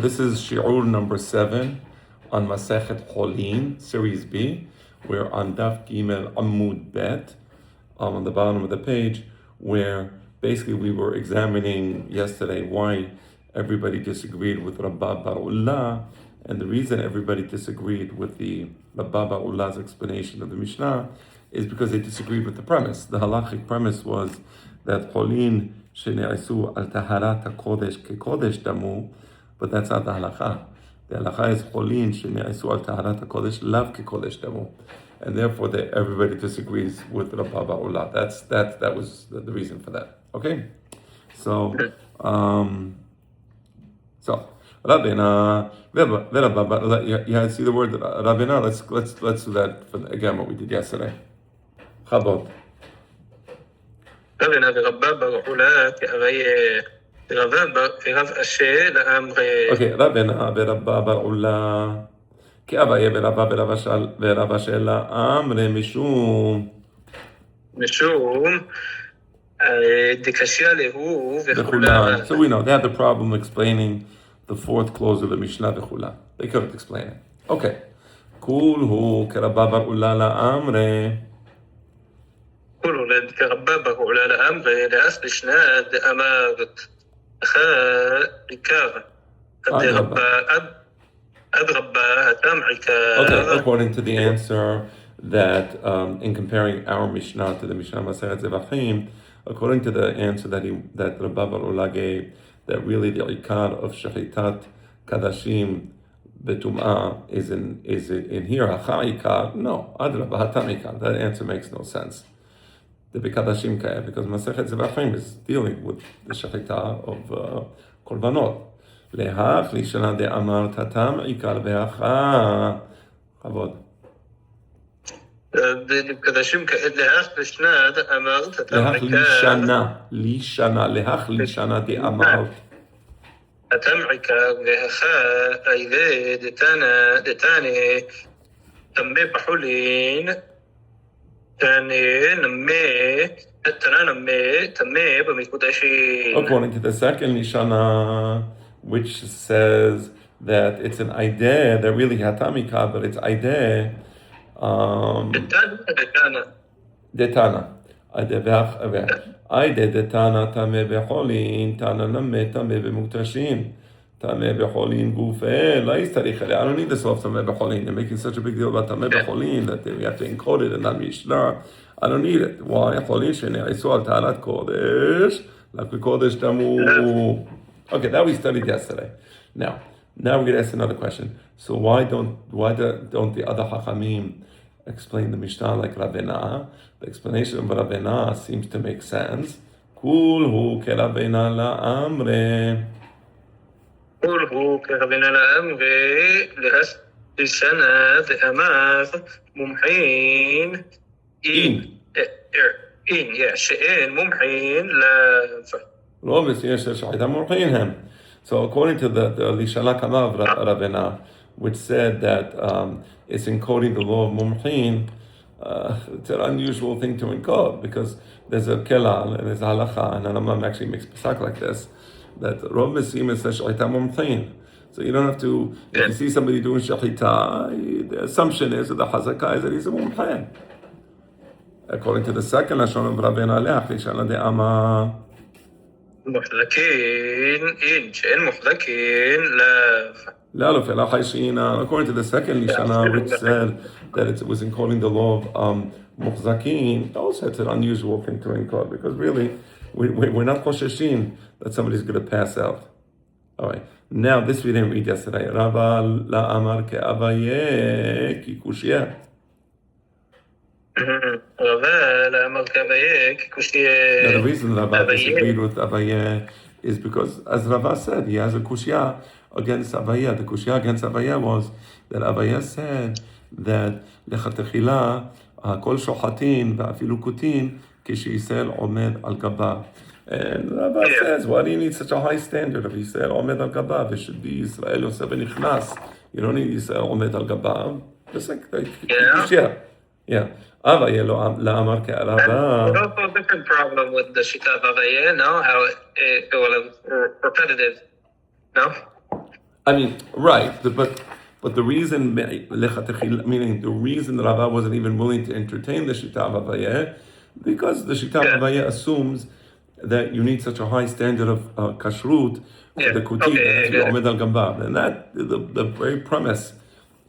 This is Shi'ur number 7 on Masekhet Holin, Series B. We're on Daf Gimel Amud Bet, on the bottom of the page, where basically we were examining yesterday why everybody disagreed with Rabbah Bar'ullah, and the reason everybody disagreed with the Rabbah Bar'ullah's explanation of the Mishnah is because they disagreed with the premise. The halachic premise was that Holin shene'asu al taharat HaKodesh kekodesh damu, but that's not the halakha. The halakha is Holin shene'asu al taharat HaKodesh lav kekodesh damu, and therefore everybody disagrees with Rabbah Bar'ullah. That was the reason for that. Okay, so Rabbeina, you see the word Rabbeina. Let's do that again. What we did yesterday. Chabot. Rabbeina ורבא ברעולה כרב אשה לאמרי. Okay, Rabbeina ורבא ברעולה כאביה ורבא אשה לאמרי משום דקשיא להו וכולה. So we know they had the problem explaining the fourth clause of the Mishnah וכולה. They couldn't explain it. Okay. כולהו כרבא ברעולה לאמרי. كل كربا برعולה לאמרי לאס בשנת דאמרת אחא עיקר עד רבה התם עיקר. Okay, according to the answer that in comparing our Mishnah to the Mishnah Masekhet Zevachim, according to the answer that Rabbah Bar'ullah gave, that really the ikar of shachitat kadashim betum'ah is in here hacha ikar. No, adrabah hatam ikar. That answer makes no sense. The bekadashim kaya, because Masekhet Zevachim is dealing with the shachita of korbanot. Lehach lishana de amar tatam ikar behacha. Chavod. בקדשים להך בשנת אמרת התם להך עיקר. להך לישנה דאמרת. התם עיקר והכה אילה דתני תמי בחולין תני תמי במקודשים. According to the second Lishana, which says that it's an ideh, that really hatamika, but it's ideh. Detana. Aide detana tame becholin, tana name tame b'muktashin, tame becholin gufe, la yistarich aleh. I don't need this of tame becholin. They're making such a big deal about tame becholin that we have to encode it in that Mishnah. I don't need it. Why? Cholin shene'asu al taharat kodesh, like kodesh damu. Okay, that we studied yesterday. Now we're going to ask another question. So why don't the other Chachamim explain the Mishnah like Rabbeina? The explanation of Rabbeina seems to make sense. Kulhu keRabbeina la'amre. kulhu keRabbeina la'amre lehas lishana ve'amar mumhin she'en mumhin lav. So according to the Lishana Kama of Rabbeina, which said that it's encoding the law of Mumhin, it's an unusual thing to encode because there's a kelal and there's a halacha, and Rambam actually makes pasak like this, that Rov Mesim says shachita Mumhin. So you don't have to, if you see somebody doing shachita, the assumption is that the hazakah is that he's a Mumhin. According to the second Lashon of Rabbeina Leach, Lishana de Ama. محذكين شئين محذكين لا. According to the second Lishana, which said that it was encoding the law of muhzakin, also it's an unusual thing to encode because really we're not chosheshin that somebody's going to pass out. All right. Now this we didn't read yesterday. Rabba la amar ke abaye ki kushya. The reason Rabba disagreed with Abaye is because, as Rabba said, he has a kushya against Abaye. The kushya against Abaye was that Abaye said that lechatechila kol shochatin va'afilu kutin kishiyisrael omed al gaba. And Rabba says, why do you need such a high standard of Yisrael omed al gaba? There should be Yisrael yosef v'nichnas. You don't need Yisrael omed al gaba. Just like kushya. Yeah. Avaye la'amar ke'araba. There's also a different problem with the Shita of Avaye, no? How it was repetitive, no? I mean, right, but the reason, meaning the reason that Rava wasn't even willing to entertain the Shita of Abaye, because the Shita of Abaye assumes that you need such a high standard of kashrut for the kuti that has to be omed al gambab, and that the very premise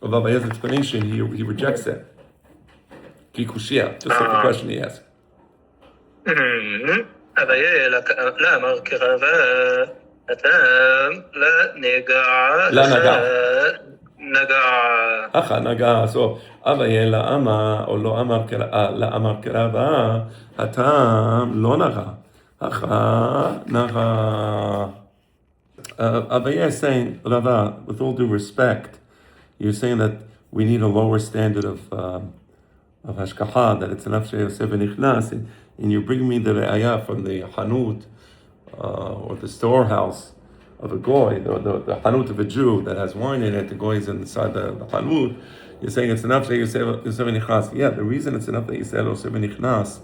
of Abaye's explanation, he rejects it. Kikushia, just like the question he asked. אביה لا אמר כרבה הטעם לה נגע נגע נגע. So אביה לא אמר או לא אמר כרבה הטעם לא נגע. נגע. Abaye is saying, Rava, with all due respect, you're saying that we need a lower standard of hashkaha, that it's enough sheyosef v'nichnas, and you bring me the re'ayah from the hanut, or the storehouse of a goy, the hanut of a Jew that has wine in it, the goy is inside the hanut, you're saying it's enough sheyosef v'nichnas. Yeah, the reason it's enough that you say yosef v'nichnas,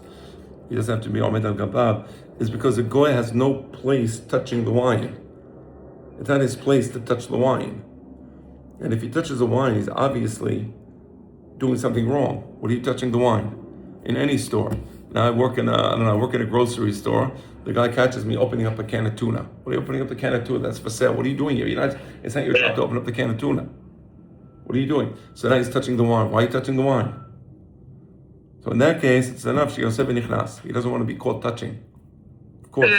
he doesn't have to be omed al gabab, is because the goy has no place touching the wine. It's not his place to touch the wine. And if he touches the wine, he's obviously doing something wrong. What are you touching the wine? In any store. Now I work in a grocery store. The guy catches me opening up a can of tuna. What are you opening up the can of tuna? That's for sale. What are you doing here? It's not your job to open up the can of tuna. What are you doing? So now he's touching the wine. Why are you touching the wine? So in that case, it's enough. He doesn't want to be caught touching. Of course.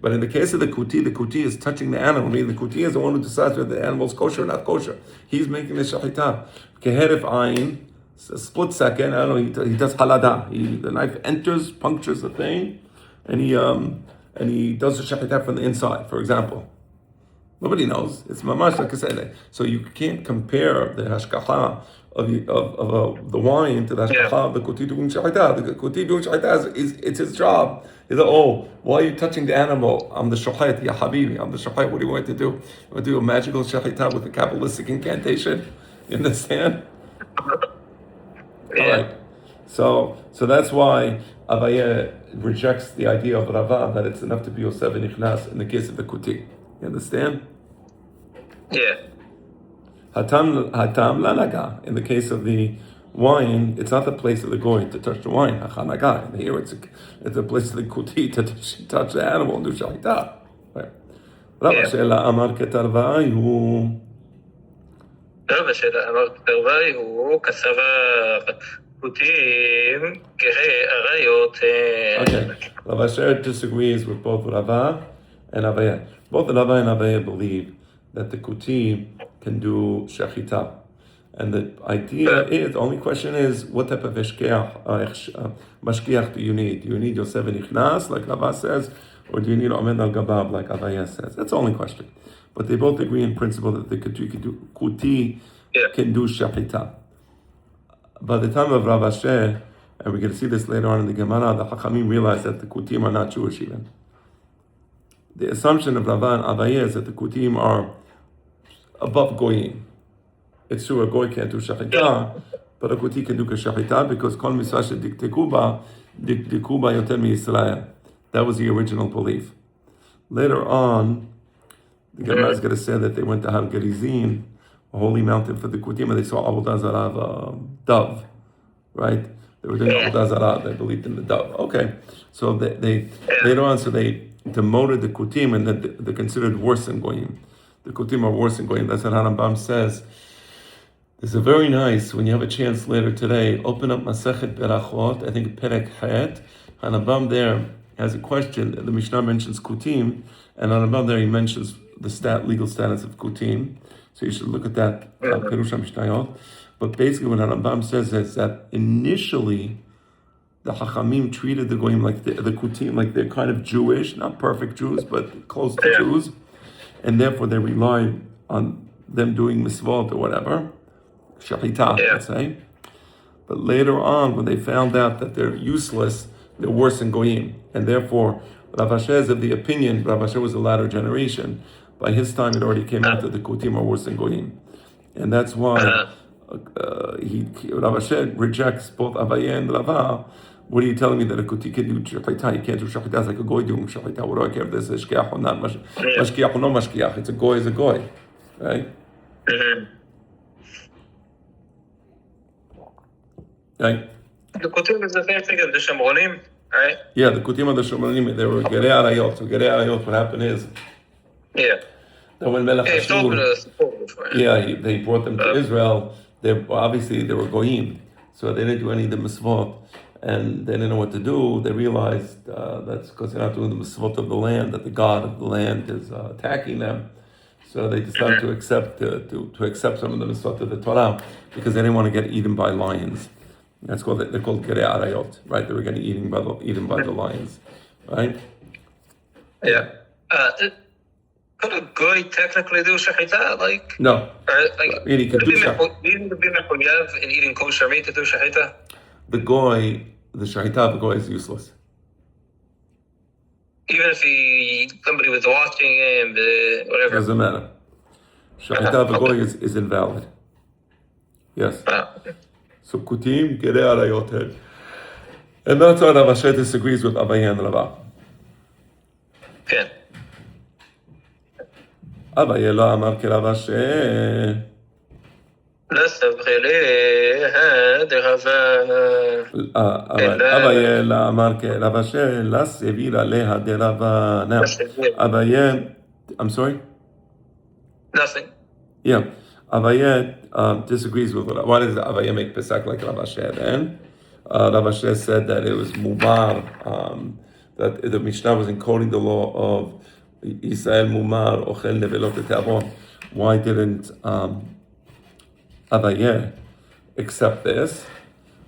But in the case of the kuti is touching the animal. I mean, the kuti is the one who decides whether the animal is kosher or not kosher. He's making the shahita. Keherif ayin, a split second, I don't know, he does halada. The knife enters, punctures the thing, and he does the shahita from the inside, for example. Nobody knows. It's mamash like I said. So you can't compare the hashkaha of the wine to the hashkaha of the kuti doing shahita. The kuti doing shahita it's his job. He's like, oh, why are you touching the animal? I'm the shahit, ya habibi. I'm the shahit. What do you want to do? You want to do a magical shahita with a Kabbalistic incantation? You understand? Yeah. All right. So that's why Abaye rejects the idea of Rava that it's enough to be Yosef v'nichnas in the case of the kuti. You understand? Yeah. Hatam lanaga. In the case of the wine, it's not the place of the goy to touch the wine. Hachanaga. And here it's the place of the kuti to touch the animal and do shahita. Right. Rava she'ela amar ketarvayu. רב השאלה אמר כתרבי הוא כסבה כותים כהי אריות. Okay. Rav Asher disagrees with both Rava and Abaye. Both Rava and Abaye believe that the kuti can do shechita. And the idea is, the only question is, what type of mashkiach do you need? Do you need Yosef v'nichnas, like Rava says, or do you need omed al gabab, like Abaye says? That's the only question. But they both agree in principle that the kuti can do shahita. By the time of Rav Asher, and we're going to see this later on in the Gemara, the Hachamim realized that the kutim are not Jewish even. The assumption of Rava and Abaye is that the kutim are above goyim. It's true a goy can't do shahita, but a kuti can do shahita because kol misvah dikdekuba yoter mi Yisrael. That was the original belief. Later on, the Gemara is going to say that they went to Har Gerizim, a holy mountain for the kutim, and they saw avodah zarah of a dove, right? They were doing avodah zarah. They believed in the dove. Okay, so they later on, so they demoted the kutim, and they're considered worse than goyim. The kutim are worse than goyim. That's what Harambam says. It's a very nice, when you have a chance later today, open up Masekhet Berachot, I think Perek Het. Harambam there has a question. The Mishnah mentions kutim, and Harambam there he mentions the legal status of kutim. So you should look at that, Perush HaMishnayot. But basically what Harambam says is that initially the Chachamim treated the Goyim like the kutim, like they're kind of Jewish, not perfect Jews, but close to Jews. And therefore they relied on them doing misvot or whatever, shahita, let's say. But later on, when they found out that they're useless, they're worse than Goyim. And therefore, Rav Asher is of the opinion, Rav Asher was the latter generation. By his time, it already came out that the kutim are worse than goyim, and that's why Rav Asher rejects both Abaye and Rava. What are you telling me that a kuti can do shahita? You can't do shahita. It's like a goy doing shahita. What do I care if this is shkiach or not? Mashkiach or no mashkiach? It's a goy, right? Mhm. Right? The Kutum is the same thing as the Shemronim, right? Yeah, the Kutim of the Shomanim, they were Gerei Arayot. So Gerei Arayot, what happened is Yeah. that when Melech Yeah, you've told me Ashur, this before. they brought them to Israel. Obviously they were goyim, so they didn't do any of the mitzvot, and they didn't know what to do. They realized that's because they're not doing the mitzvot of the land, that the God of the land is attacking them. So they decided to accept some of the mitzvot of the Torah because they didn't want to get eaten by lions. They're called Gerei Arayot, right? They were getting eaten by the lions, right? Yeah. Could a guy technically do shahita? Like, No, like, I mean, he could do even to be mechuyev in eating kosher meat to do shahita? the shahita of the goy is useless. Even if somebody was watching him, whatever. Doesn't matter. Shahita of the goy is invalid. Yes. So kutim gerei arayot head. And that's why Rav Asher disagrees with Abaye and Rava. Okay. Abaye lo amar k'Rav Asher. لا استبغي هذا غفا Abaye lo amar k'Rav Asher. La sevira leha de Rava. Now, Abaye, I'm sorry? Nothing. Yeah. Abaye disagrees with Rava. Why does Abaye make Pesach like Rav Asher then? Rav Asher said that it was Mumar, that the Mishnah was encoding the law of Israel Mumar, Ochel Nevelot Te'avon. Why didn't Abaye accept this?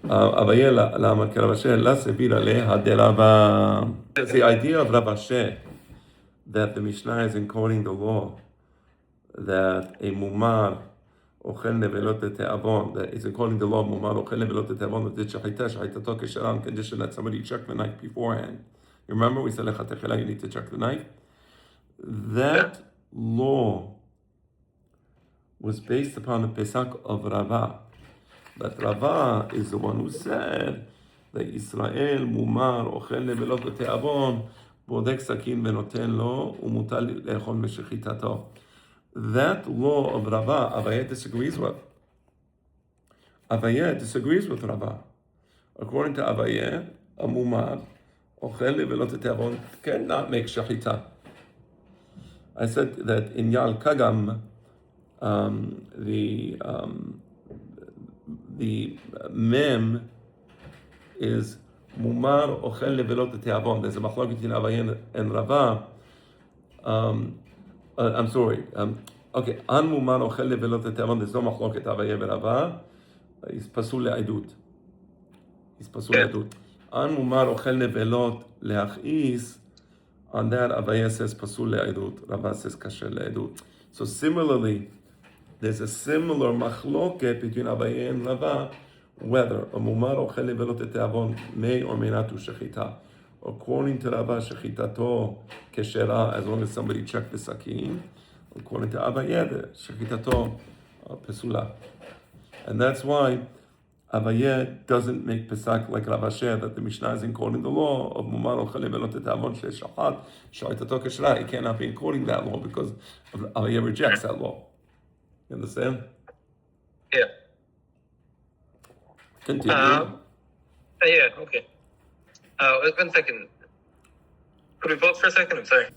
Abaye la'amar ke Rav Asher, la sevira leha de Rava. It's the idea of Rav Asher that the Mishnah is encoding the law that a Mumar Ochel Nevelot Te'avon, that is according to the law of Mumar Ochel Nevelot Te'avon, that did Shahitato Kesherah on condition that somebody checked the knife beforehand. You remember we said Lechatechela, you need to check the knife. That law was based upon the Pesach of Rava. That Rava is the one who said that Israel Mumar Ochel Nevelot Te'avon Bodek Sakin Venoten Lo Umutal Le'echol Meshechitato. That law of Rava, Abaye disagrees with. Abaye disagrees with Rava. According to Abaye, a mumar, ochel levelot te'avon, cannot make shahita. I said that in Yal Kagam, the mem is mumar ochel levelot te'avon. There's a machlok between Abaye and Rava. I'm sorry. Okay, an mumar ochel levelot te'avon. There's no machloket Abaye v'Rava. He's pasul le'edut. An mumar ochel levelot le'achis. On that, Abaye says pasul le'edut. Rava says kasher le'edut. So similarly, there's a similar machloket between Abaye and Rava whether a mumar ochel levelot te'avon may or may not do shechita. According to Rava, shechitato keshera, as long as somebody checked the sakin. According to Abaye, shechitato pesula. And that's why Abaye doesn't make Pesach like Rav Asher, that the Mishnah is encoding the law of Mumar Ochel Levelot Te'avon She'eshahat Shechitato Keshera. It cannot be encoding that law because Abaye rejects that law. You understand? Yeah. Continue. Yeah, okay. 1 second. Could we pause for a second? I'm sorry.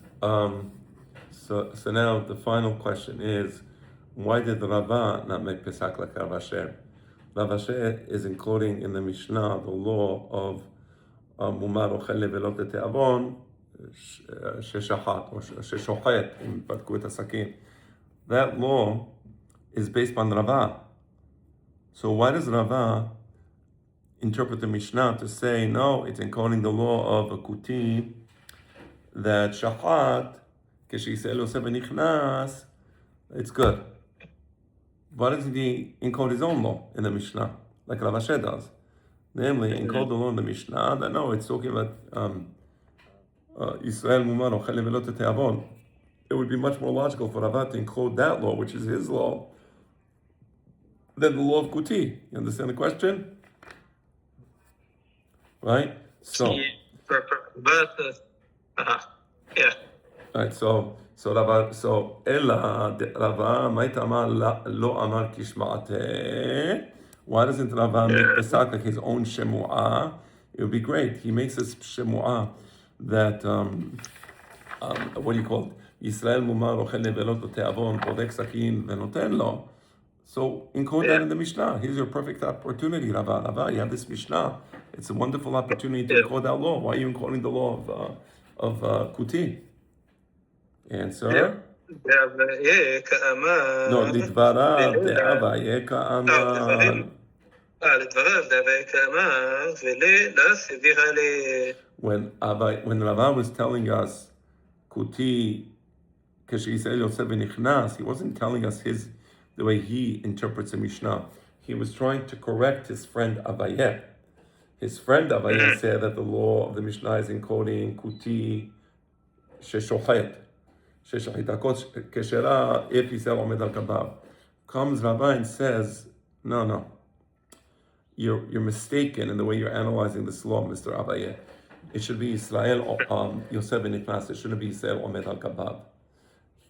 So now the final question is, why did Rava not make Pesach like Rav Asher? Rav Asher is including in the Mishnah the law of Mumar Ochel Levelot Te'avon Sheshahat or Sheshochet in Badku et Sakin. That law is based on Rava. So why does Rava interpret the Mishnah to say no? It's encoding the law of a kuti that Shahat Keshiselo Sebenichnas. It's good. Why doesn't he encode his own law in the Mishnah, like Rav Asher does? Namely, encode the law in the Mishnah that no, it's talking about Israel Mumar Ochel Levelot Te'avon. It would be much more logical for Rava to encode that law, which is his law, than the law of Kuti. You understand the question? Right? So, Yeah. all right. So So Rava, so Ella Rava Maitama Lo Amar Kishma'ate. Why doesn't Rava make Pesach like his own Shemu'ah? It would be great. He makes a Shemu'ah that what do you call it? Yisrael Mumar Ochel Nevelot Te'avon Podek Sakin Venoten Lo. So encode that in the Mishnah. Here's your perfect opportunity, Rava. Rava, you have this Mishnah. It's a wonderful opportunity to encode that law. Why are you encoding the law of Kuti? Answer? דאביה כאמר. No, לדבריו דאביה כאמר. לדבריו דאביה כאמר, וללה סבירה ל... When Rava was telling us Kuti, כשישראל יוצא ונכנס, he wasn't telling us the way he interprets the Mishnah. He was trying to correct his friend Abaye. His friend Abaye said that the law of the Mishnah is encoding Kuti sheshochet. Sheshochet keshera if Yisrael omed al kabav. Comes Rava and says, no. You're mistaken in the way you're analyzing this law, Mr. Abaye. It should be Yisrael Yosef v'nichnas. It shouldn't be Yisrael omed al kabav.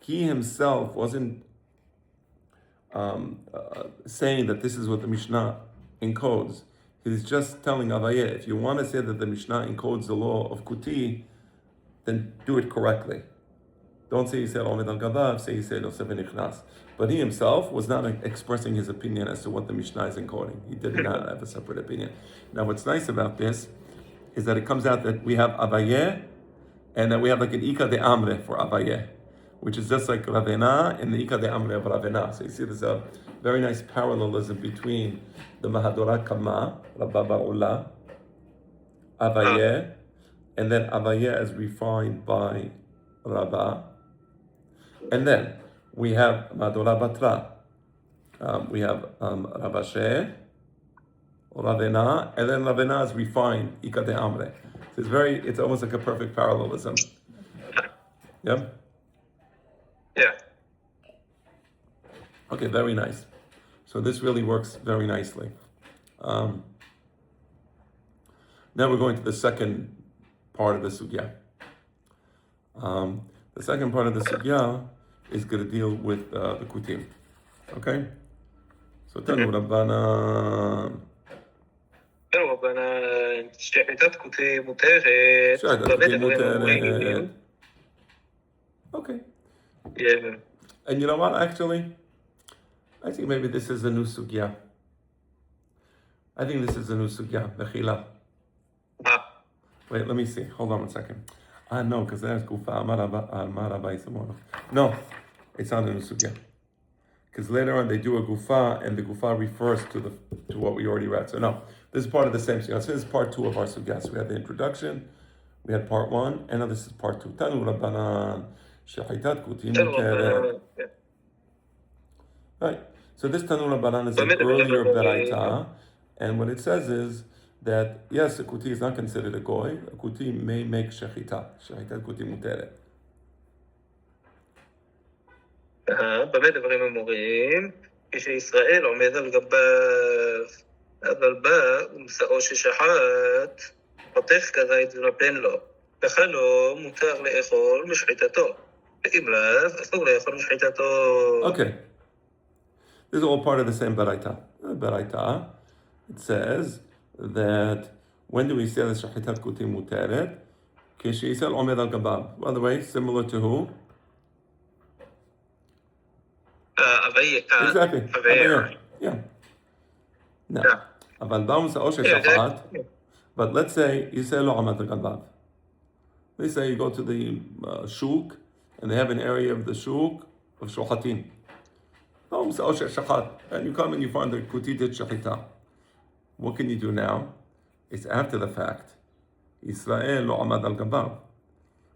He himself wasn't saying that this is what the Mishnah encodes. He's just telling Abaye, if you want to say that the Mishnah encodes the law of Kuti, then do it correctly. Don't say Yisrael omed al kabav, say Yisrael Yosef v'nichnas. But he himself was not expressing his opinion as to what the Mishnah is encoding. He did not have a separate opinion. Now what's nice about this is that it comes out that we have Abaye, and that we have like an Ika de Amre for Abaye, which is just like Ravena and the Ika de Amre of Ravena. So you see there's a very nice parallelism between the Mahadora Kama, Rabba Ba'ula, Abaye, and then Abaye as refined by Rabba. And then we have Mahadora Batra. We have Rabashe, Ravena, and then Ravena is refined, Ika de Amre. So it's almost like a perfect parallelism. Yeah? Yeah. Okay, very nice. So this really works very nicely. Now we're going to the second part of the sugya. The second part of the sugya is going to deal with the kutim. Okay? So tell me what Rabbana. שחיטת כותי מותרת. שחיטת כותי מותרת. Okay. Yeah. And you know what, actually? I think maybe this is a new sugya. Mechila. Wait, let me see. Hold on one second. No, because there's Gufa. No, it's not a new sugya. Because later on they do a Gufa, and the Gufa refers to what we already read. So no, this is part of the same sugya. So this is part 2 of our sugya. So we had the introduction, we had part 1, and now this is part 2. Tanu Rabbanan. Right. So this Tanur Rabbanan is an earlier Beraita, and what it says is that yes, a kuti is not considered a goy. A kuti may make shechita. Shechitat kuti muteret. במה דברים אמורים? כשישראל עומד על גביו, אבל בא ומשאו ששחט, חותך כזית ונותן לו. בחלום מותר לאכול משחיטתו. Okay. This is all part of the same Beraita. Beraita, it says that when do we say that Shachitat Kutim Muteret? Kishiyisel Omed al Gabab. By the way, similar to who? Exactly. Yeah. No. But let's say Yisrael lo Omed al Gabab. They say you go to the shuk, and they have an area of the shuk of shohatin. And you come and you find the kutitit shachita. What can you do now? It's after the fact. Israel lo amad al gabav.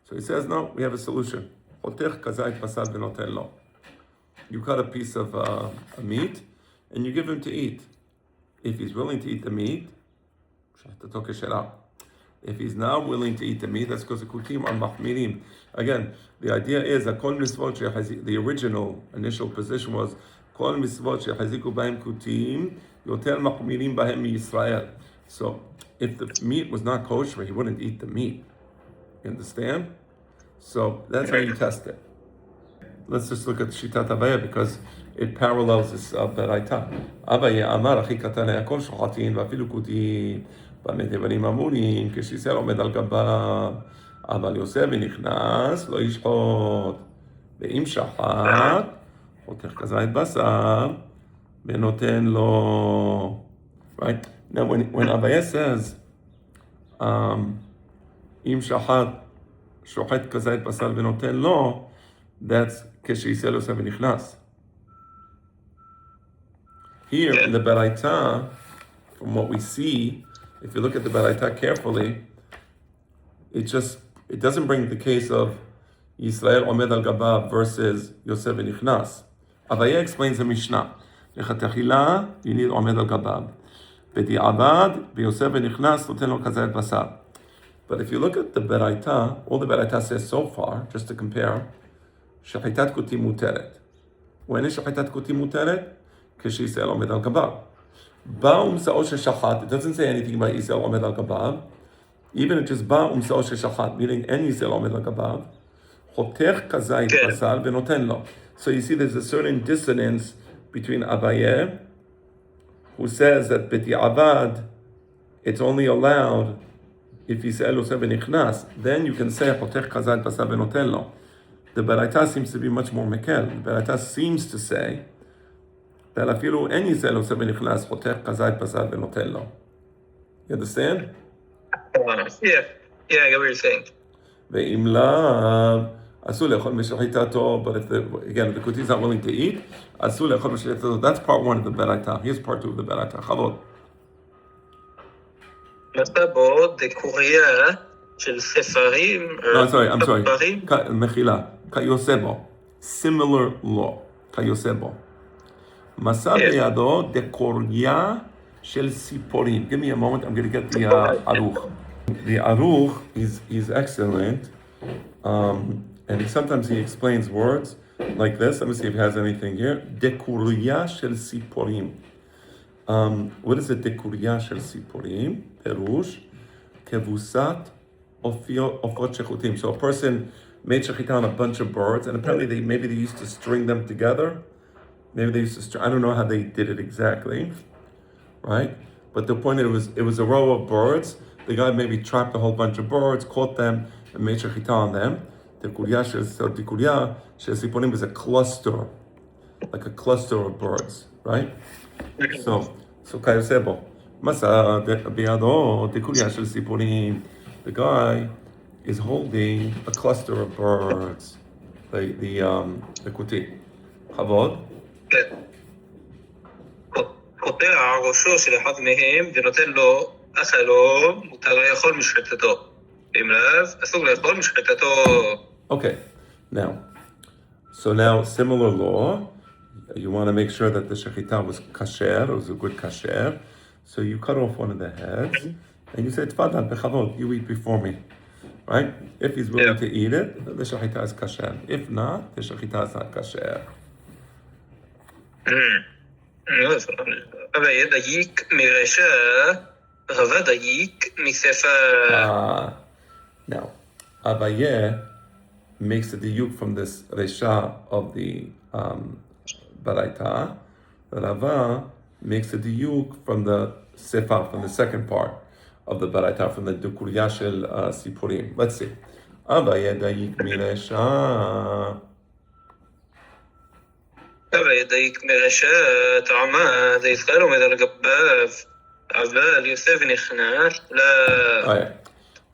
So he says, no, we have a solution. You cut a piece of a meat, and you give him to eat. If he's willing to eat the meat, if he's not willing to eat the meat, that's because the kutim are mahmirim. Again, the idea is that kol misvot the original initial position was kol misvot shehaziku b'hem kutim yoter mahmirim b'hem Yisrael. So if the meat was not kosher, he wouldn't eat the meat. You understand? So that's how you test it. let's just look at Shitat Abaya because it parallels this Beraita. Abaya Amar Achi Katan Yakol Shochatin Vafilu Kutin Bamedevani Mamunin Kishisel Omed Al Gabab Aval Yosef Nichnas Lo Yishchot Ve'im Shachat Chotech Kazayit Basar Venoten Lo. Right now, when Abaya says Im Shachat Shochet Kazayit Basar Venoten Lo, that's Kesheisel Yosef Nichnas. Here in the Beraita, from what we see, if you look at the Beraita carefully, it doesn't bring the case of Yisrael Omed Al Gabab versus Yosef Nichnas. Abaya explains the Mishnah. Lechatechila, you need Omed Al Gabab. B'di'avad, Yosef Nichnas, Noten Lo Kazayit Basar. But if you look at the Beraita, all the Beraita says so far, just to compare, Shachitat Kuti Muteret. When is Shachitat Kuti Muteret? Keshiisrael Omed Al Gabab. Ba Sa'o Shachat, it doesn't say anything about Yisrael Omed Al Gabab. Even it just Ba Sa'o Shachat, meaning any Yisrael Omed Al Gabab. Chotech Kazayit Basar Venoten Lo. So you see there's a certain dissonance between Abaye, who says that B'di'avad, it's only allowed if Yisrael Yosef Nichnas. Then you can say Chotech Kazayit Basar Venoten Lo. The Beraita seems to be much more mekel. The Beraita seems to say that afilu en Yisrael Yosef Nichnas Chotech Kazayit Basar Venoten Lo. You understand? Yeah, I get what you're saying. Ve'im lav asu lechol meshachitato. But if the kuti is not willing to eat, asu lechol meshachitato. That's part one of the Beraita. Here's part two of the Beraita. Chavod. מסבו דקוריה של ספרים. No, I'm sorry. Mechila. Kayosebo. Similar law. Kayosebo. Masa beyado dekorya shel siporim. Give me a moment. I'm going to get the aruch. The aruch is excellent, and sometimes he explains words like this. Let me see if he has anything here. Dekorya shel siporim. What is it? Dekorya shel siporim. Perush kevusat ofot shechutim. So a person made shechita on a bunch of birds, and apparently maybe they used to string them together. Maybe they used to I don't know how they did it exactly, right? But the point it was a row of birds. The guy maybe trapped a whole bunch of birds, caught them, and made shechita on them. Dekurya shel siporim is a cluster, like a cluster of birds, right? So kayosebo. Masa biyado dekurya shel siporim. The guy is holding a cluster of birds. The kuti. Chavod. קוטע ראשו של אחד מהם ונותן לו אכלו, מותר לאכול משחטתו. אם לאו, אסור לאכול משחטתו. Okay, now similar law, you want to make sure that the shechita was kasher, it was a good kasher, so you cut off one of the heads, and you say, tfadal bechavod, you eat before me, right? If he's willing to eat it, the shechita is kasher. If not, the shechita is not kasher. אבל דייק מרשע, רבה דייק מספר. Now, Abaye makes a diyuk from this resha of the Baraita. Rava makes a diyuk from the sefa, from the second part of the Baraita, from the dukurya shel sipurim. Let's see. Abaye dayik miresha. אבל דייק מרשע, טעמה, זה ישראל עומד על גביו, אבל יוסף נכנס ל...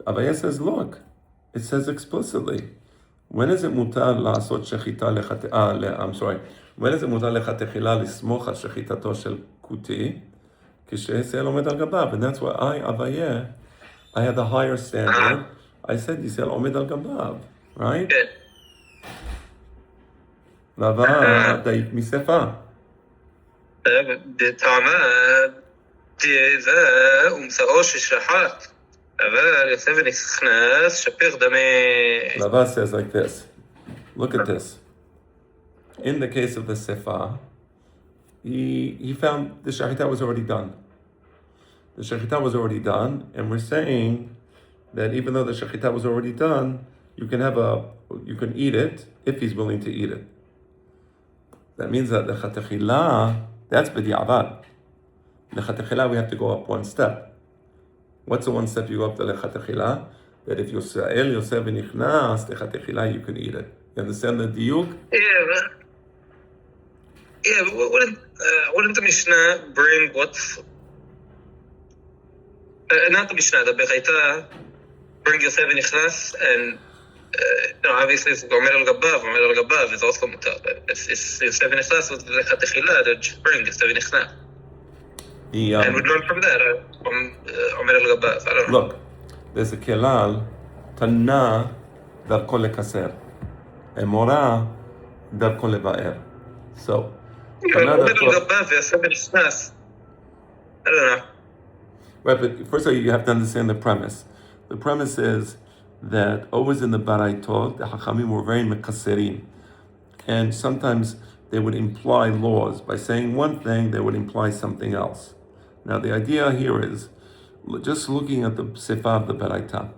Abaye says, look, it says explicitly, when is it mutar la'asot shechita I'm sorry, when is it mutar lechatechila lismoch al shechitato shel kuti, kishe'yisrael omed al gabav, and that's why Abaye, I had the higher standard, I said Yisrael omed al gabav, right? Rava dayik misefa. טעמה, דאבה ומשאו ששחט. אבל יוסף נכנס, שפיר דמי... Rava says like this. Look at this. In the case of the sefa, he found the shechita was already done. The shechita was already done, and we're saying that even though the shechita was already done, you can eat it if he's willing to eat it. That means that lechatechila, that's b'di'avad. Lechatechila, we have to go up one step. What's the one step you go up to lechatechila? That if Yisrael Yosef v'nichnas lechatechila, you can eat it. You understand the diuk? But wouldn't the Mishnah bring what's not the Mishnah, the Bechaita bring Yosef v'nichnas, and obviously it's Omer al Gabav is also mutar. If Yosef v'nichnas was lechatechila, they'd just bring Yosef v'nichnas. And we'd learn from that, from Omer al Gabav. I don't know. Look, there's a kelal, Tana darko lekaser, Emora darko leba'er. So, Omer al Gabav, Yosef v'nichnas. I don't know. Right, but first of all, you have to understand the premise. The premise is that always in the Baraitot, the Hachamim were very mekaserim. And sometimes they would imply laws. By saying one thing, they would imply something else. Now, the idea here is, just looking at the Sefer of the Baraita.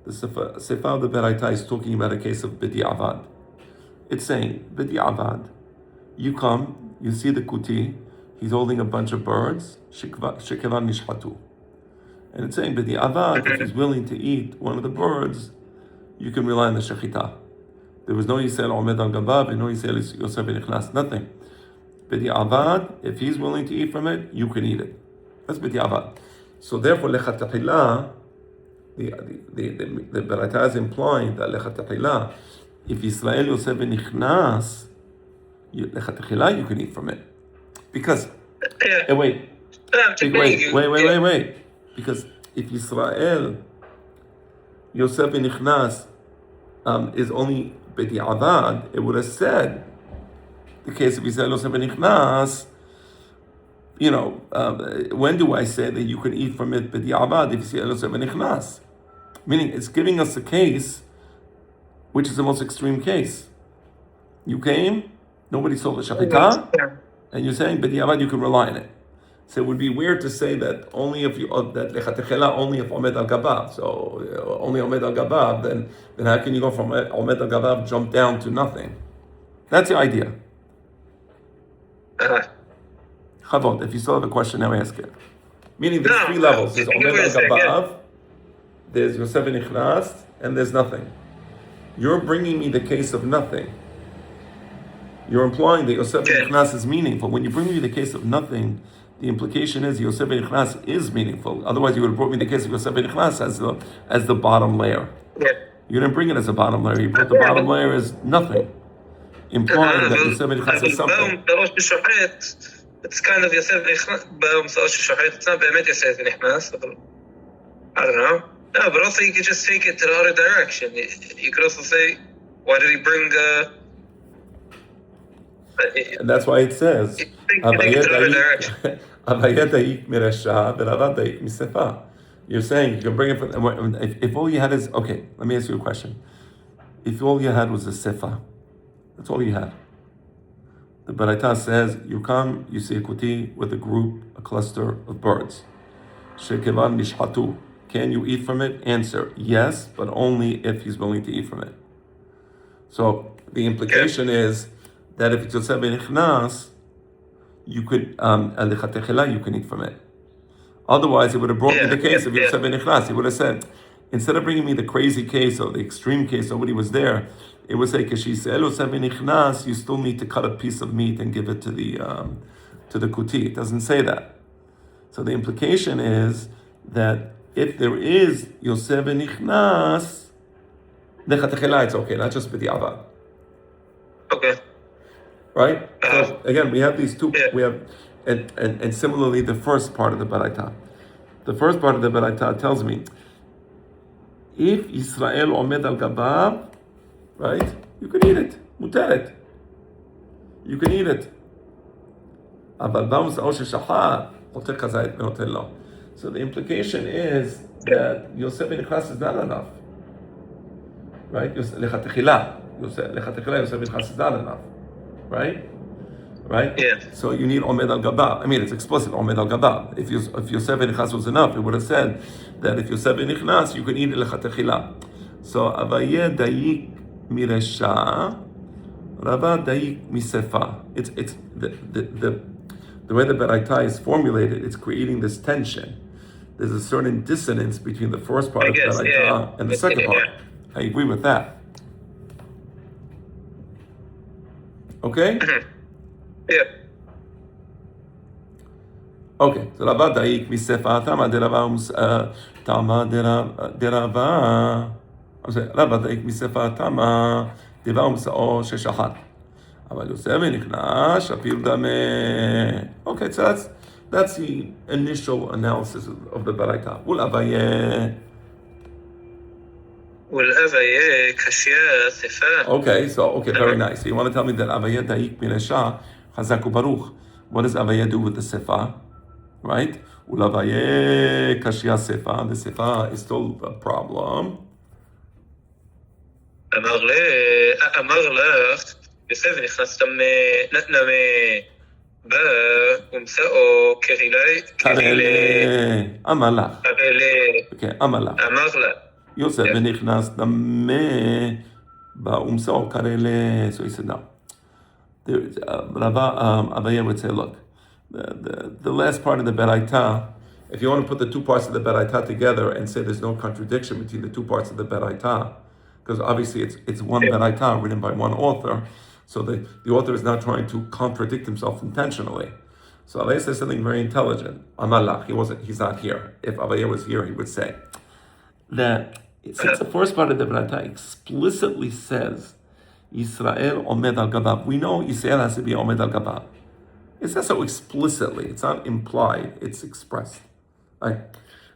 The Sefer of the Baraita is talking about a case of B'di'avad. It's saying, B'di'avad, you come, you see the kuti, he's holding a bunch of birds, shekevan nishhatu. And it's saying, B'di'avad, if he's willing to eat one of the birds, you can rely on the shechita. There was no Yisrael Omed al Gabav, and no Yisrael Yosef v'nichnas, nothing. B'di'avad, if he's willing to eat from it, you can eat it. That's B'di'avad. So therefore, lechatechila, the Baraita is implying that lechatechila, if Yisrael Yosef v'nichnas, lechatechila, you can eat from it. Because, wait. Because if Yisrael Yosef v'nichnas is only b'di'avad, it would have said, the case of Yisrael Yosef v'nichnas, when do I say that you can eat from it b'di'avad if Yisrael Yosef v'nichnas? Meaning, it's giving us a case, which is the most extreme case. You came, nobody sold the shachita, and you're saying b'di'avad you can rely on it. So it would be weird to say that only if that lechatechela only if omed al gabav. So only omed al gabav, then how can you go from omed al gabav jump down to nothing? That's the idea. Chavod, if you still have a question, now ask it. Meaning there's three levels. There's omed al gabav, there's Yosef v'nichnas, and there's nothing. You're bringing me the case of nothing. You're implying that Yosef v'nichnas is meaningful. When you bring me the case of nothing, the implication is Yosef v'nichnas is meaningful. Otherwise, you would have brought me the case of Yosef v'nichnas as the bottom layer. Yeah. You didn't bring it as a bottom layer. You brought the bottom layer as nothing, implying that Yosef v'nichnas is something. It's kind of Yosef v'nichnas. It's not באמת Yosef v'nichnas. I don't know. No, but also you could just take it to the other direction. You could also say, why did he bring? And that's why it says, you're saying you can bring it from, if all you had is, okay, let me ask you a question. If all you had was a sefa, that's all you had. The Baraita says, you come, you see a kuti with a group, a cluster of birds. Shekevan nishhatu. Can you eat from it? Answer, yes, but only if he's willing to eat from it. So the implication is that if it's Yosef v'nichnas, you could, you can eat from it. Otherwise, it would have brought me the case of Yosef v'nichnas. He would have said, instead of bringing me the crazy case or the extreme case, nobody was there, it would say, Yosef v'nichnas, you still need to cut a piece of meat and give it to the kuti. It doesn't say that. So the implication is that if there is Yosef v'nichnas, lechatechila, it's okay, not just b'di'avad. Okay. Right? So again, we have these two. We have, and similarly, the first part of the Baraita. The first part of the Baraita tells me, if Israel omed al gabav, right, you can eat it. Muteret. You can eat it. So the implication is that Yosef v'nichnas is not enough. Right? Lechatechila. Yosef v'nichnas is not enough. Right? Yeah. So you need Omed al Gabav. I mean, it's explicit, Omed al Gabav. If Yosef v'nichnas was enough, it would have said that if Yosef v'nichnas, you can eat it lechatechila. So, Avayeh dayik miresha, Rava daik misefa. It's the way the Beraita is formulated, it's creating this tension. There's a certain dissonance between the first part I of the guess, Beraita and the second part. yeah. I agree with that. Okay? Yeah. Okay, so Rava daik misefa tama derava tama derava. I'm saying Rava daik misefa tama deva umsao sheshahat. אבל יוסף ונכנס, שפיר דמה. Okay, so that's the initial analysis of the Baraita. ולאביה. ולאביה קשיה ספה. Okay, very nice. So you want to tell me that Avaya Daik Miresha Chazak Baruch. What does Avaya do with the Sefa? Right? Ulavaye Kashia Sefa. The Sefa is still a problem. אמר לך, יוסף ונכנס נמה בא ומשאו כרילה אמר לך. אוקיי, אמר לך. אמר לה. יוסף ונכנס נמה בא ומשאו כרילה. So he said no. Avaya would say, look, the last part of the Beraita, if you want to put the two parts of the Beraita together and say there's no contradiction between the two parts of the Beraita, because obviously it's one Beraita written by one author, so the author is not trying to contradict himself intentionally. So Avaya says something very intelligent. Amalach, he's not here. If Avaya was here, he would say that since the first part of the Beraita explicitly says Yisrael omed al gabav, we know Yisrael has to be omed al gabav. It says so explicitly. It's not implied. It's expressed. Right?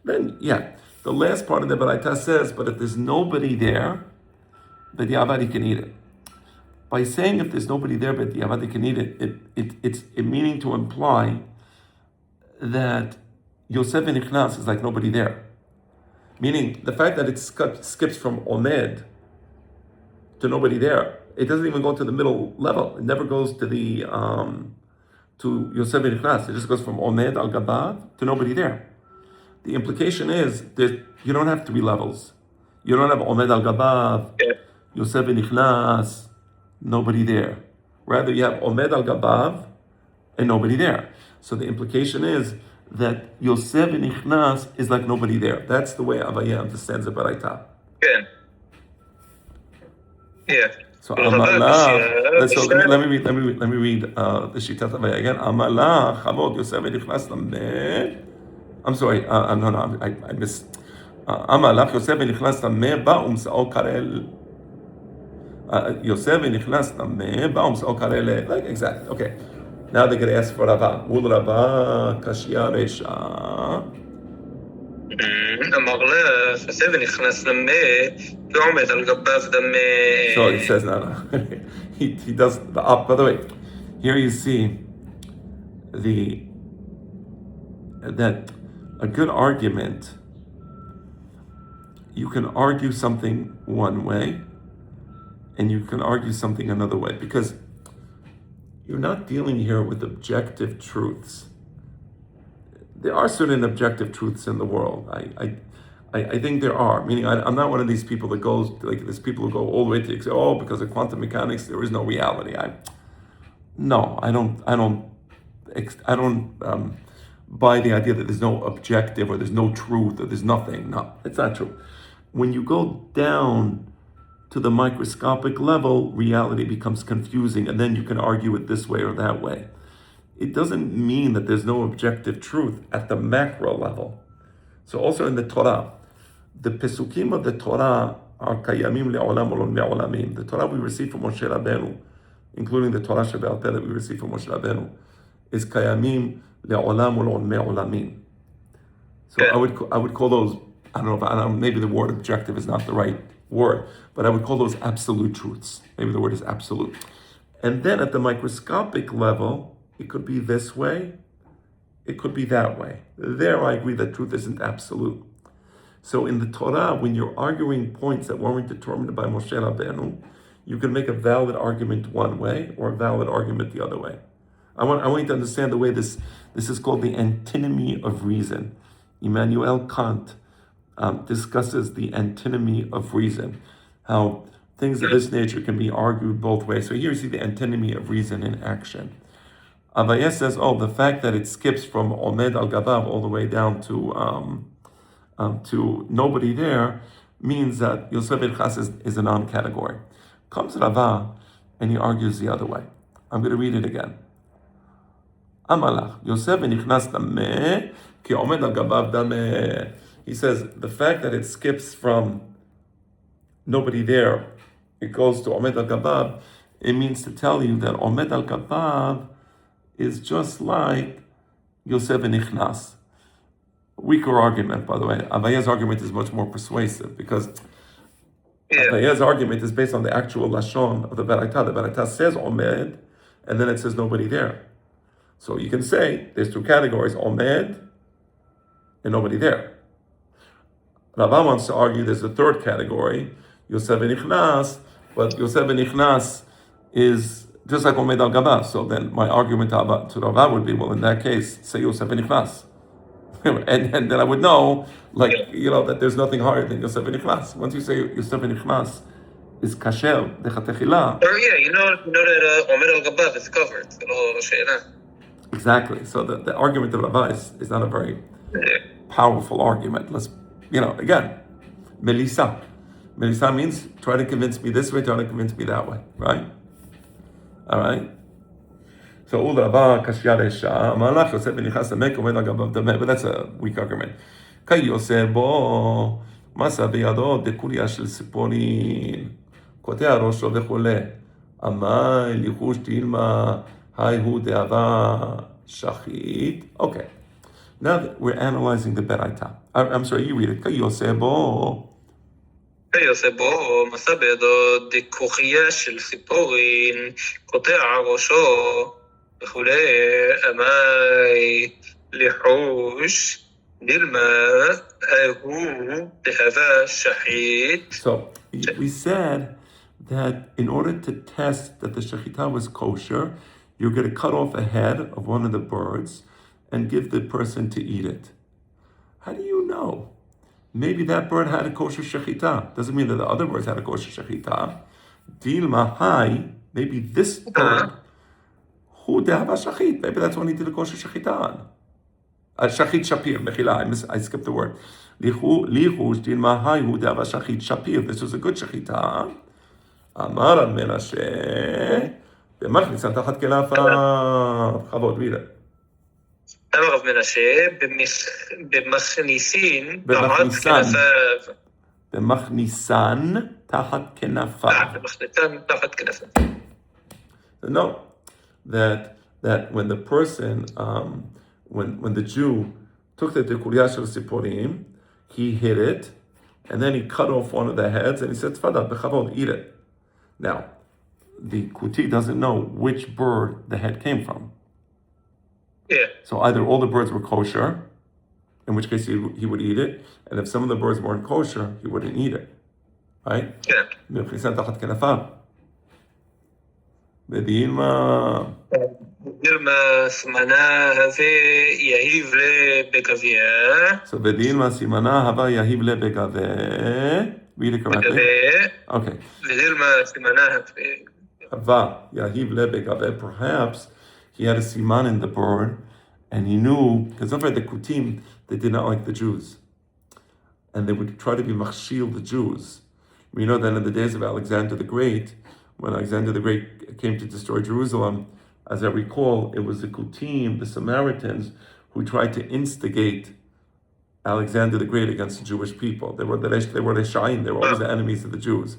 Then, the last part of the Beraita says, but if there's nobody there, the Diavad can eat it. By saying if there's nobody there, but Diavad can eat it, it's meaning to imply that Yosef and Ichnas is like nobody there. Meaning, the fact that it skips from Omed to nobody there, it doesn't even go to the middle level. It never goes to the to Yosef and Ichnas. It just goes from Omed al Gabav to nobody there. The implication is that you don't have three levels. You don't have Omed al Gabav, Yosef and Ichnas, nobody there. Rather, you have Omed al Gabav and nobody there. So the implication is that Yosef and Ichnas is like nobody there. That's the way Avaya understands the Baraita. Yeah. So Amalach. So let me read the Shitat Avaya again. Amalach Chavod Yosef and Ichnas Lamed. I'm sorry. No. I missed. Amalach Yosef and Ichnas Lamed Ba'um Sa'ol Karel. Yosef and Ichnas Lamed Ba'um Sa'ol Karel. Like exactly. Okay. Now they're going to ask for Rava. Ul Rava Kashia Resha. אמר לה, יוסף ונכנס למה, ועומד על גביו דמה. So he says, no. he does the up. By the way, here you see that a good argument, you can argue something one way, and you can argue something another way, because you're not dealing here with objective truths. There are certain objective truths in the world. I think there are. Meaning, I'm not one of these people that goes like these people who go all the way to say, oh, because of quantum mechanics there is no reality. I don't buy the idea that there's no objective or there's no truth or there's nothing. No, it's not true. When you go down to the microscopic level, reality becomes confusing, and then you can argue it this way or that way. It doesn't mean that there's no objective truth at the macro level. So also in the Torah, the Pesukim of the Torah are Kayamim le'olam olom le'olamim. The Torah we receive from Moshe Rabbeinu, including the Torah Shebe'al Peh that we receive from Moshe Rabbeinu, is Kayamim le'olam olom le'olamim. So I would call those, I don't know, maybe the word objective is not the right word, but I would call those absolute truths. Maybe the word is absolute. And then at the microscopic level, it could be this way, it could be that way. There I agree that truth isn't absolute. So in the Torah, when you're arguing points that weren't determined by Moshe Rabbeinu, you can make a valid argument one way or a valid argument the other way. I want you to understand the way this is called the antinomy of reason. Immanuel Kant discusses the antinomy of reason. How things of this nature can be argued both ways. So here you see the antinomy of reason in action. Avaya says, oh, the fact that it skips from Omed al Gabav all the way down to nobody there means that Yosef Irchas is a non-category. Comes Rava and he argues the other way. I'm going to read it again. Amalach, Yosef Nichnas Dameh, ki Omed al Gabav Dameh. He says, the fact that it skips from nobody there, it goes to Omed al Gabav, it means to tell you that Omed al Gabav is just like Yosef Nichnas. Weaker argument, by the way. Avaya's argument is much more persuasive because Avaya's argument is based on the actual Lashon of the Beraita. The Beraita says Omed, and then it says nobody there. So you can say there's two categories, Omed and nobody there. Rava wants to argue there's a third category, Yosef Nichnas, but Yosef Nichnas is just like Omed al Gabav. So then my argument to Rava would be, well, in that case, say Yosef Nichnas. and then I would know, that there's nothing higher than Yosef Nichnas. Once you say Yosef Nichnas is kasher, dechatechila. Or you know that Omed al Gabav is covered. Exactly. So the argument of Rava is not a very powerful argument. Let's, again, Melissa. Melissa means try to convince me this way, try to convince me that way, right? All right. So Rava kashya resha malach Yosef v'nichas lamek omed al gabav dameh, but that's a weak argument. Kai Yosef bo masa biyado dekuria shel siporin kotea rosho v'chole amai lichush tilma hai hu de'ava shachit. Okay. Now that we're analyzing the Beraita. I'm sorry, you read it. Kai Yosef bo. יוסף בו מסע בידו דכוכיה של ציפורין, קוטע ראשו וכולי, אמי לחוש נלמה הוא דהבה שחית. So we said that in order to test that the shechita was kosher, you're going to cut off a head of one of the birds and give the person to eat it. How do you know? Maybe that bird had a kosher shechita. Doesn't mean that the other birds had a kosher shechita. Dilma hai, maybe this bird, hu dehava shachit. Maybe that's when he did a kosher shechita on. Shachit shapir, mechila, I skipped the word. Lichush dilma hai hu dehava shachit shapir. This was a good shechita. Amar al Menashe, b'machnisan tachat kelafav. Chavod, read it. אמר רב מנשה, במכניסין תחת כנפיו. במכניסן תחת כנפיו. במכניסן תחת כנפיו. No, that when the person, when the Jew took the dekuria shel siporim, he hid it, and then he cut off one of the heads, and he said, "Tfadal bechavod, eat it." Now, the kuti doesn't know which bird the head came from. Yeah. So either all the birds were kosher, in which case he would eat it, and if some of the birds weren't kosher, he wouldn't eat it. Right? Yeah. B'dilma סימנה הווה יהיב לבגביה. So בדילמה סימנה הווה יהיב לבגביה. Read it correctly. Okay. בדילמה סימנה הווה יהיב לבגביה. Perhaps he had a siman in the bird, and he knew, because over the Kutim, they did not like the Jews. And they would try to be machshil the Jews. We know that in the days of Alexander the Great, when Alexander the Great came to destroy Jerusalem, as I recall, it was the Kutim, the Samaritans, who tried to instigate Alexander the Great against the Jewish people. They were the Reshaim, they were always the enemies of the Jews.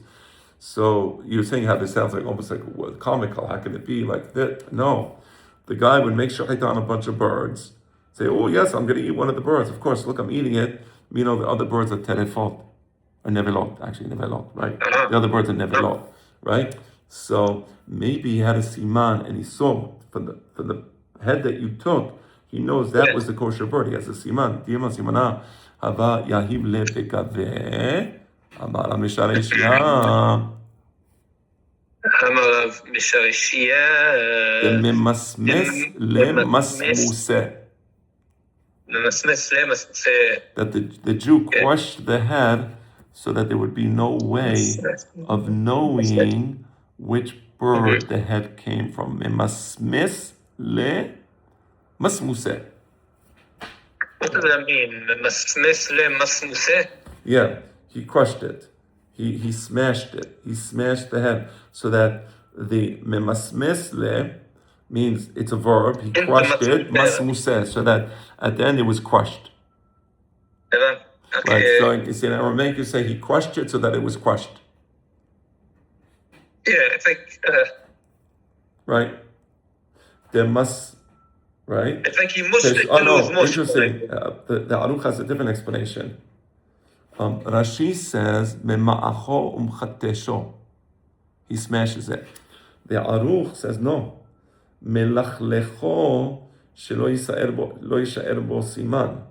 So you're saying how this sounds like almost like comical. How can it be like that? No. The guy would make shechita on a bunch of birds, say, oh yes, I'm going to eat one of the birds. Of course, look, I'm eating it. You know, the other birds are terefot, or nevelot, actually, nevelot, right? The other birds are nevelot, right? So maybe he had a siman, and he saw from the head that you took, he knows that was the kosher bird. He has a siman. Diyama simana hava yahib le bekaveh amaramishareshia. אמר רב משרשייה לממסמס למסמוסה. למסמס למסמוסה. That the Jew crushed the head so that there would be no way of knowing which bird the head came from. Memasmes le masmuse. What does that mean? Masmes le masmuse? Yeah, he crushed it. He smashed it. He smashed the head so that the memasmes le means it's a verb. He crushed it, masmuse, so that at the end it was crushed. Okay. Right, so you see in Aramaic you say he crushed it so that it was crushed. Yeah, it's like Right? There must, right? it's like he mushed it. Oh no, interesting. The Aruch has a different explanation. Rashi says, Mema'acho umchatesho. He smashes it. The Aruch says, no. Melachlecho shelo yisa'er bo siman.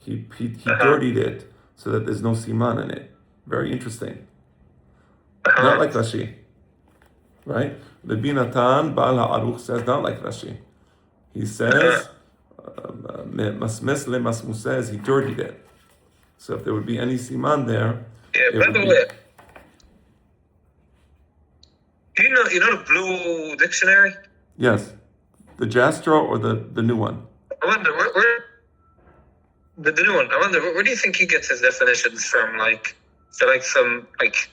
He dirtied it so that there's no siman in it. Very interesting. Not like Rashi. Right? The Binatan, Baal HaAruch says not like Rashi. He says, Masmes le masmu says he dirtied it. So if there would be any siman there, yeah. By the way, do you know the Blue Dictionary? Yes, the Jastrow or the new one. I wonder where the new one. I wonder where do you think he gets his definitions from? Like, is there like some like?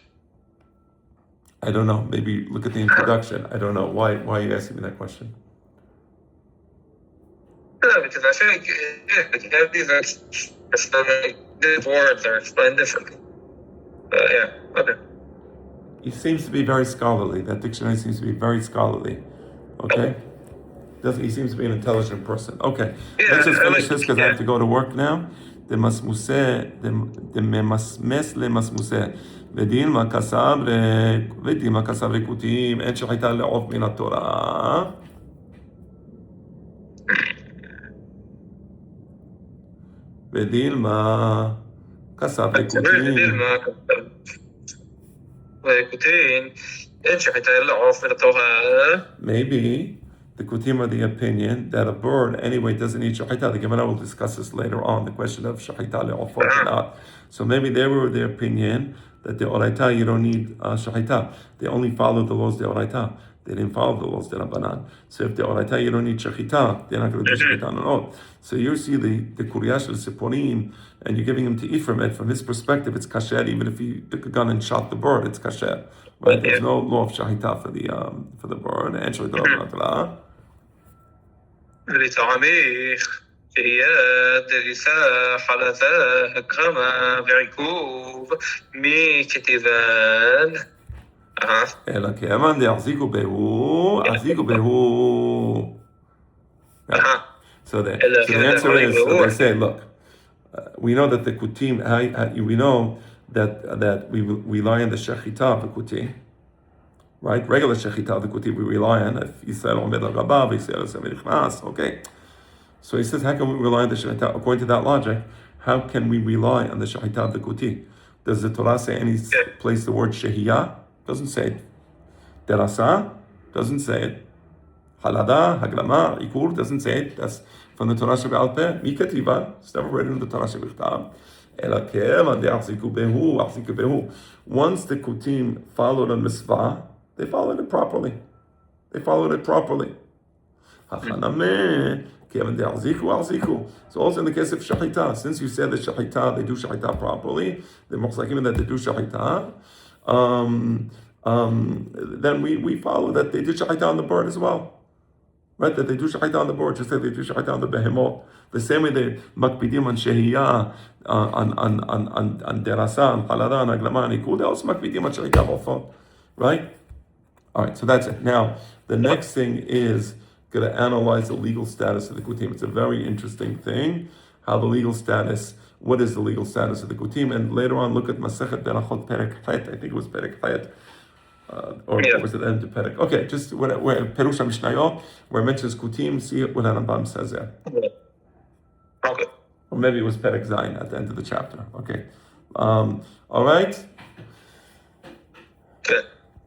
I don't know. Maybe look at the introduction. I don't know why are you asking me that question. No, because I feel like you have these these words are explained differently. Yeah, okay. He seems to be very scholarly. That dictionary seems to be very scholarly. Okay? He seems to be an intelligent person. Okay. Yeah, let's just finish this because I have yeah. to go to work now. The memasmes le masmuse. ודילמה כסב ריקותים, אין שחיטה לעוף מן התורה. ודילמה כסב ריקותים. Maybe the Kutim are the opinion that a bird anyway doesn't eat shahita. The Gemara will discuss this later on, the question of shahita le'ofot or not. So maybe they were the opinion that the oraita you don't need shahita. They only follow the laws of the oraita. They didn't follow the laws of the rabbanan. So if the oraita you don't need shahita, they're not going to do shahita at all. So you see the kuryash al-siporim, and you're giving him to Ephraim, and from his perspective, it's kasher. Even if he took a gun and shot the bird, it's kasher. Right? There's no law of shahita for the bird. And shahita שהיא דריסה, חלתה, הקרמה ועיכוב מכתיבן. אלא כאמן דהחזיקו בהו, החזיקו בהו. So the answer is, so they say, look, we know that the kutim, we know that we rely on the shechita of the kuti, right? Regular shechita of the kuti we rely on. If Yisrael omed al gabav, Yisrael is okay. So he says, how can we rely on the shahita? According to that logic, how can we rely on the shahita of the kuti? Does the Torah say any place the word shehiyah? Doesn't say it. Derasa? Doesn't say it. Halada, haglama, ikur? Doesn't say it. That's from the Torah Shebe'al Peh. Mikativa. It's never written in the Torah Shebe'chtav. Once the kutim followed a mitzvah, they followed it properly. So also in the case of shahita, since you said that shahita, they do shahita properly, the mochzakim that they do shahita, then we follow that they did shahita on the bird as well. Right? That they do shahita on the bird, just like they do shahita on the behemot. The same way they makpidim on shehiyah, on derasa, on halada, on aglama, on ikul, they also makpidim on shahita b'ofot. Right? Alright, so that's it. Now, the next thing is going to analyze the legal status of the kutim. It's a very interesting thing, how the legal status, what is the legal status of the kutim, and later on look at Masekhet Berachot Perek Chet, I think it was Perek Chet, or was it the end of Perek? Okay, just where Perush HaMishnayot, where it mentions kutim, see what Rambam says there. Okay. Or maybe it was Perek Zayin at the end of the chapter. Okay. All right.